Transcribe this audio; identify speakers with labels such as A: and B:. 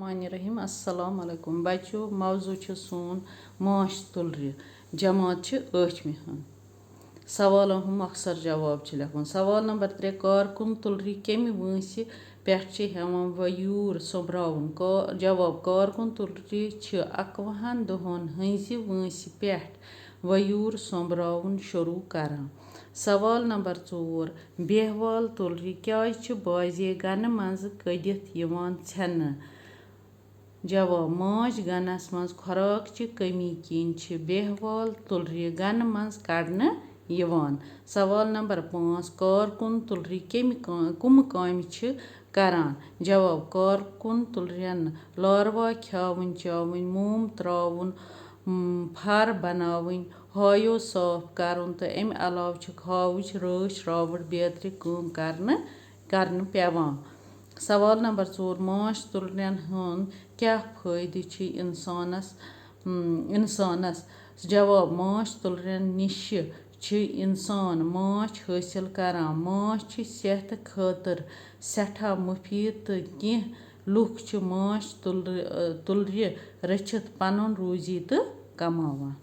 A: बिस्मिल्लाहिर्रहमानिर्रहीम अस्सलाम वालेकुम बच्चों मौजू छ सोन माश तुलरि जमात छ 8वीं हन सवालों हम अक्सर जवाब छ लिखुन सवाल नंबर 3 कारकुन तुलरि केमि वंसि पेठ छ हेवन वयूर सोब्राउन जवाब कारकुन तुलरि छ 11 दोहन हंसि वंसि पेठ वयूर सोब्राउन शुरू करन सवाल नंबर 4 बेहवाल तुलरि क्याज छ बाजे गन मंज कदित यवान छन जवाब माज गनस मंज खुराक च कमी किन छ बेहवाल तुलरि गन मंज कड़न यवान सवाल नंबर 5 कारकुन तुलरि कुम काम छ करान जवाब कारकुन तुलरियन लार्वा ख्यावन चावन मोम त्रावन फर बनावन हायो साफ करन तो अम अलाव छ खावच राच रावट बेतरि काम करन पेवान सवाल नंबर 4 माश तुलरियन हन क्या फायदे छ इंसानस जवाब माश तुलरियन निश छ इंसान माछ हासिल करान माछ छ सेहत खातिर सठा मुफीद तो केह लुक छ माश तुलरि रचित पनुन रोजी तो कमावान।